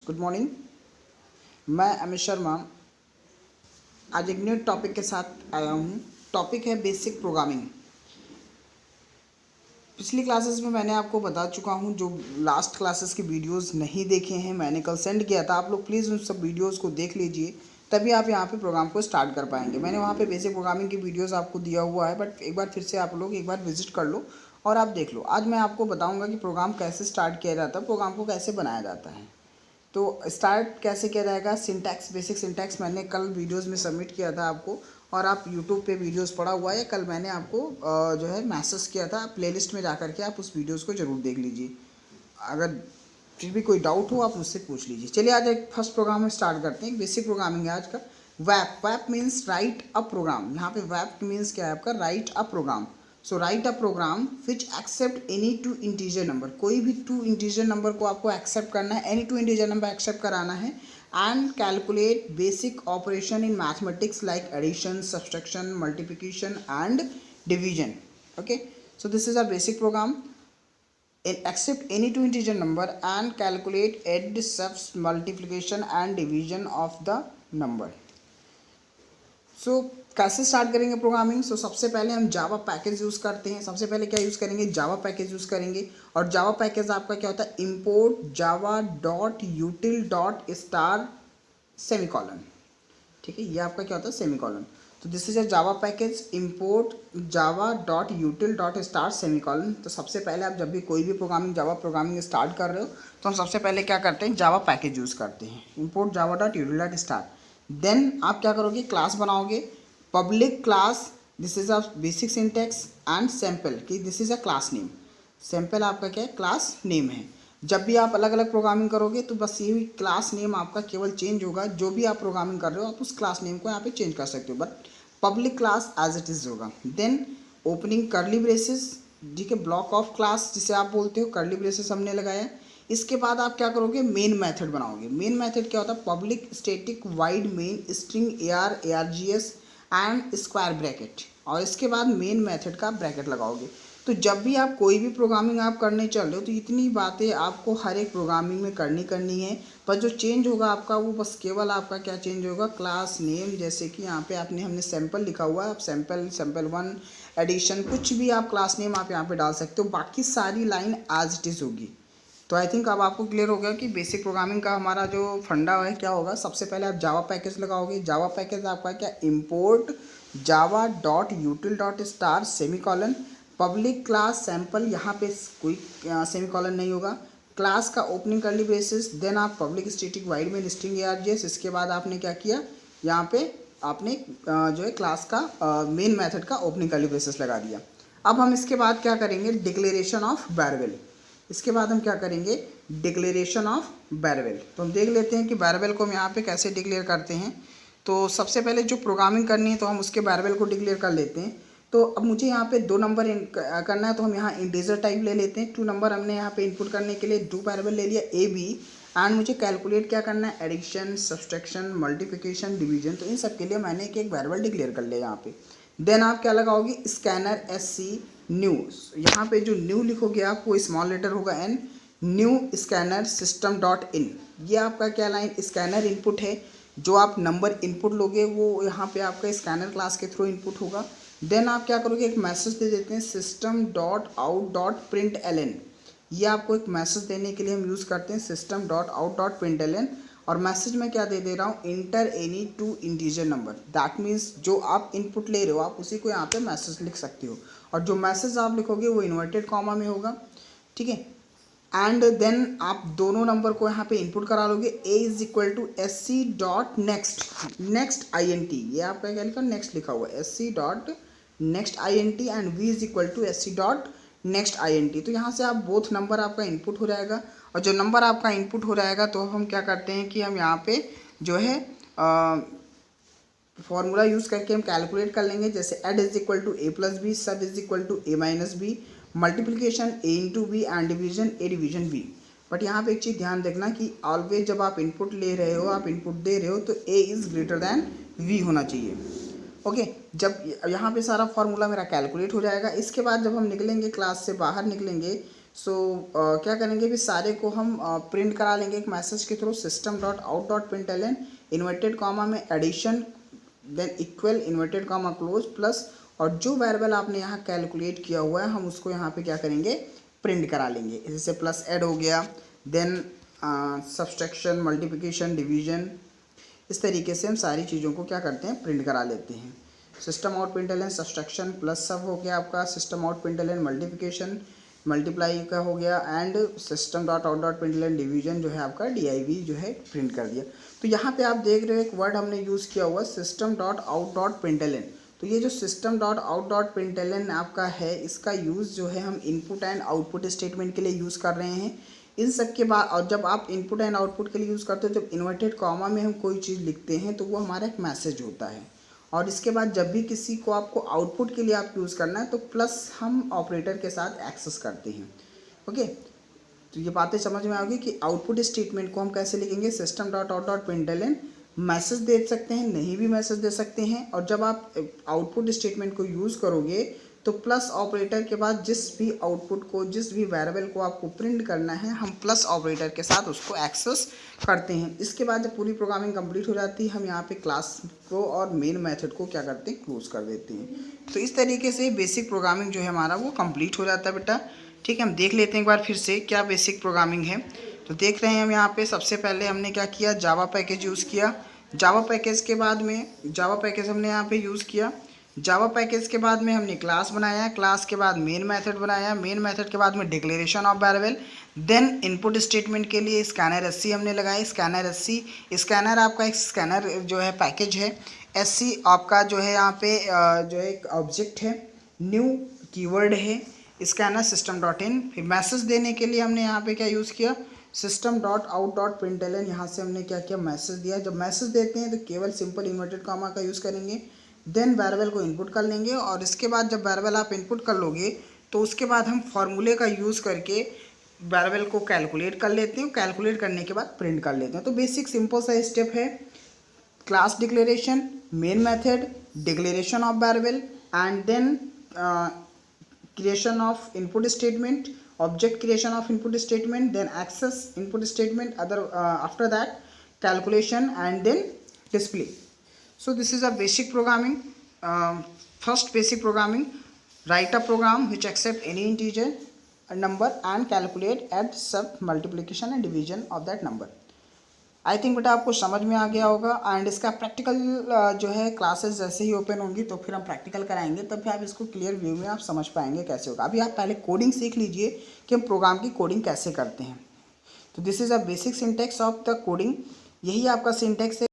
Good morning. मैं अमित शर्मा आज एक न्यू टॉपिक के साथ आया हूँ। टॉपिक है बेसिक प्रोग्रामिंग। पिछली क्लासेस में मैंने आपको बता चुका हूँ, जो लास्ट क्लासेस की वीडियोस नहीं देखे हैं मैंने कल सेंड किया था, आप लोग प्लीज़ उन सब वीडियोस को देख लीजिए, तभी आप यहाँ पे प्रोग्राम को स्टार्ट कर पाएंगे। मैंने वहाँ पे बेसिक प्रोग्रामिंग की वीडियोस आपको दिया हुआ है, बट एक बार फिर से आप लोग एक बार विजिट कर लो और आप देख लो। आज मैं आपको बताऊँगा कि प्रोग्राम कैसे स्टार्ट किया जाता है, प्रोग्राम को कैसे बनाया जाता है। तो स्टार्ट कैसे किया जाएगा, सिंटैक्स, बेसिक सिंटैक्स मैंने कल वीडियोस में सबमिट किया था आपको, और आप यूट्यूब पे वीडियोस पड़ा हुआ है। कल मैंने आपको जो है मैसेज किया था, प्लेलिस्ट में जा कर के आप उस वीडियोस को ज़रूर देख लीजिए। अगर फिर भी कोई डाउट हो आप मुझसे पूछ लीजिए। चलिए आज एक फर्स्ट प्रोग्राम में स्टार्ट करते हैं। बेसिक प्रोग्रामिंग है आज का। वैप मीन्स राइट अ प्रोग्राम। यहाँ पे वैप मीन्स क्या है आपका, write a program. So write a program which accept any two integer number. कोई भी टू इंटीजर नंबर को आपको एक्सेप्ट करना है, any two integer number accept कराना है, and calculate basic operation in mathematics like addition, subtraction, multiplication and division. Okay, so this is our basic program. Accept any two integer number and calculate add, subs, multiplication and division of the number. सो कैसे start करेंगे programming. सबसे पहले हम जावा package use करते हैं। सबसे पहले क्या यूज़ करेंगे, जावा पैकेज यूज़ करेंगे। और जावा पैकेज आपका क्या होता है, import Java dot util dot star semicolon. ठीक है, ये आपका क्या होता है, सेमीकॉलन। तो this is a Java package, import Java dot util dot star semicolon. तो सबसे पहले आप जब भी कोई भी प्रोग्रामिंग, जावा प्रोग्रामिंग स्टार्ट कर रहे हो, तो हम सबसे पहले क्या करते हैं, जावा पैकेज यूज़ करते हैं, import Java dot util dot star. Then आप क्या करोगे, क्लास बनाओगे, public class, this is a basic syntax, and sample, कि this is a class name. Sample आपका क्या है, क्लास नेम है। जब भी आप अलग अलग प्रोग्रामिंग करोगे तो बस ये क्लास नेम आपका केवल चेंज होगा। जो भी आप प्रोग्रामिंग कर रहे हो आप उस क्लास नेम को यहाँ पे चेंज कर सकते हो, but public class as it is होगा। देन ओपनिंग कर्ली ब्रेसेस, ठीक है, ब्लॉक ऑफ क्लास जिसे आप बोलते हो, कर्ली ब्रेसेस हमने लगाया। इसके बाद आप क्या करोगे, मेन मेथड बनाओगे। मेन मेथड क्या होता है, public static wide main string ARGS and square bracket, और इसके बाद मेन मेथड का ब्रैकेट लगाओगे। तो जब भी आप कोई भी प्रोग्रामिंग आप करने चल रहे हो तो इतनी बातें आपको हर एक प्रोग्रामिंग में करनी है। पर जो चेंज होगा आपका, वो बस केवल आपका क्या चेंज होगा, क्लास नेम। जैसे कि यहाँ पे हमने सैम्पल लिखा हुआ है, आप सैम्पल 1 एडिशन, कुछ भी आप क्लास नेम आप यहाँ पे डाल सकते हो, बाकी सारी लाइन एज इट इज़ होगी। तो आई थिंक अब आपको क्लियर हो गया कि बेसिक प्रोग्रामिंग का हमारा जो फंडा है क्या होगा। सबसे पहले आप जावा पैकेज लगाओगे। जावा पैकेज आपका क्या, import Java dot util dot star semicolon, public class sample, यहाँ पे कोई सेमीकॉलन नहीं होगा, क्लास का ओपनिंग कर्ली ब्रेसेस, देन आप पब्लिक स्टैटिक वाइड में स्ट्रिंग ARGS। इसके बाद आपने क्या किया, यहाँ पे आपने जो है क्लास का मेन मेथड का ओपनिंग कर्ली ब्रेसेस लगा दिया। अब हम इसके बाद क्या करेंगे, डिक्लेरेशन ऑफ वेरिएबल। इसके बाद हम क्या करेंगे, डिक्लेरेशन ऑफ वेरिएबल। तो हम देख लेते हैं कि वेरिएबल को हम यहाँ पे कैसे डिक्लेयर करते हैं। तो सबसे पहले जो प्रोग्रामिंग करनी है तो हम उसके वेरिएबल को डिक्लेयर कर लेते हैं। तो अब मुझे यहाँ पे 2 नंबर करना है, तो हम यहाँ इंटीजर टाइप ले लेते हैं। 2 नंबर हमने यहाँ पे इनपुट करने के लिए 2 वेरिएबल ले लिया AB, एंड मुझे कैलकुलेट क्या करना है, एडिशन, सब्सट्रैक्शन, मल्टीप्लिकेशन, डिवीजन। तो इन सब के लिए मैंने एक वेरिएबल डिक्लेयर कर लिया यहाँ पे। देन आप क्या लगाओगे, स्कैनर SC न्यू। यहाँ पे जो न्यू लिखोगे आप, वो स्मॉल लेटर होगा N, new scanner system dot in. ये आपका क्या लाइन, स्कैनर इनपुट है। जो आप नंबर इनपुट लोगे वो यहाँ पे आपका स्कैनर क्लास के थ्रू इनपुट होगा। देन आप क्या करोगे, एक मैसेज दे देते हैं, system dot out dot print LN। ये आपको एक मैसेज देने के लिए हम यूज़ करते हैं, system dot out dot print LN। और मैसेज में क्या दे रहा हूँ, inter any two integer number. That means जो आप इनपुट ले रहे हो आप उसी को यहाँ पे मैसेज लिख सकते हो, और जो मैसेज आप लिखोगे वो इन्वर्टेड कॉमा में होगा, ठीक है। एंड देन आप दोनों नंबर को यहाँ पे इनपुट करा लोगे। A is equal to SC dot next, next INT, ये आपका क्या लिखा, नेक्स्ट लिखा हुआ है, SC dot next INT, and V is equal to SC dot next INT। तो यहाँ से आप बोथ नंबर आपका इनपुट हो जाएगा, और जो नंबर आपका इनपुट हो जाएगा तो हम क्या करते हैं कि हम यहाँ पे जो है फॉर्मूला यूज़ करके हम कैलकुलेट कर लेंगे। जैसे add is equal to A plus B, sub is equal to A minus B, multiplication A into B, and division A division B। But यहाँ पे एक चीज़ ध्यान रखना कि ऑलवेज जब आप इनपुट ले रहे हो, आप इनपुट दे रहे हो, तो A is greater than V होना चाहिए। ओके, जब यहाँ पे सारा फार्मूला मेरा कैलकुलेट हो जाएगा, इसके बाद जब हम निकलेंगे क्लास से बाहर निकलेंगे सो क्या करेंगे, भी सारे को हम प्रिंट करा लेंगे एक मैसेज के through, system dot out dot println inverted comma में addition then equal inverted comma close plus, और जो वेरिएबल आपने यहाँ कैलकुलेट किया हुआ है हम उसको यहाँ पे क्या करेंगे, प्रिंट करा लेंगे। जैसे प्लस ऐड हो गया, देन सब्सट्रैक्शन, मल्टीप्लिकेशन, डिवीजन, इस तरीके से हम सारी चीज़ों को क्या करते हैं, प्रिंट करा लेते हैं। System out println subtraction plus सब हो गया आपका, system out println multiplication multiply का हो गया, and system dot out dot println division जो है आपका DIV जो है प्रिंट कर दिया। तो यहाँ पे आप देख रहे हो एक वर्ड हमने यूज़ किया हुआ system dot out dot println. तो ये जो system dot out dot println आपका है, इसका यूज़ जो है हम इनपुट एंड आउटपुट स्टेटमेंट के लिए यूज़ कर रहे हैं। इन सब के बाद, और जब आप इनपुट एंड आउटपुट के लिए यूज़ करते हो, जब इन्वर्टेड कॉमा में हम कोई चीज़ लिखते हैं तो वो हमारा एक मैसेज होता है, और इसके बाद जब भी किसी को आपको आउटपुट के लिए आप यूज़ करना है तो प्लस हम ऑपरेटर के साथ एक्सेस करते हैं। ओके, तो ये बातें समझ में आ गई कि आउटपुट स्टेटमेंट को हम कैसे लिखेंगे, system dot out dot println message दे सकते हैं, नहीं भी मैसेज दे सकते हैं, और जब आप आउटपुट स्टेटमेंट को यूज़ करोगे तो प्लस ऑपरेटर के बाद जिस भी आउटपुट को, जिस भी वेरिएबल को आपको प्रिंट करना है, हम प्लस ऑपरेटर के साथ उसको एक्सेस करते हैं। इसके बाद जब पूरी प्रोग्रामिंग कंप्लीट हो जाती है, हम यहाँ पे क्लास को और मेन मेथड को क्या करते हैं, क्लोज कर देते हैं। तो इस तरीके से बेसिक प्रोग्रामिंग जो है हमारा वो कंप्लीट हो जाता है बेटा। ठीक है, हम देख लेते हैं एक बार फिर से क्या बेसिक प्रोग्रामिंग है। तो देख रहे हैं हम यहाँ पे सबसे पहले हमने क्या किया, जावा पैकेज यूज़ किया। जावा पैकेज के बाद में जावा पैकेज हमने यहाँ पे यूज़ किया। जावा पैकेज के बाद में हमने क्लास बनाया, क्लास के बाद मेन मेथड बनाया, मेन मेथड के बाद में declaration of variable, then input statement के लिए स्कैनर SC हमने लगाई। स्कैनर SC, स्कैनर आपका एक स्कैनर जो है पैकेज है। SC आपका जो है यहाँ पे जो है एक ऑब्जेक्ट है, न्यू कीवर्ड है, स्कैनर सिस्टम डॉट इन। फिर मैसेज देने के लिए हमने यहाँ पे क्या यूज़ किया, system dot out dot println, यहाँ से हमने क्या किया, मैसेज दिया। जब मैसेज देते हैं तो केवल सिंपल इन्वर्टेड कॉमा का यूज़ करेंगे, देन वेरिएबल को इनपुट कर लेंगे, और इसके बाद जब वेरिएबल आप इनपुट कर लोगे तो उसके बाद हम फॉर्मूले का यूज़ करके वेरिएबल को कैलकुलेट कर लेते हैं, कैलकुलेट करने के बाद प्रिंट कर लेते हैं। तो बेसिक सिंपल सा स्टेप है, class declaration, main method, declaration of variable, and then creation of input statement, object creation of input statement, then access input statement, other after that calculation, and then display. So this is a basic programming. First basic programming, write a program which accept any integer number and calculate add sub multiplication and division of that number. I think बेटा आपको समझ में आ गया होगा। And इसका practical जो है classes जैसे ही ओपन होंगी तो फिर हम प्रैक्टिकल कराएंगे, तब भी आप इसको क्लियर व्यू में आप समझ पाएंगे कैसे होगा। अभी आप पहले कोडिंग सीख लीजिए कि हम प्रोग्राम की कोडिंग कैसे करते हैं। तो this is a basic syntax of the coding, यही आपका सिंटेक्स है।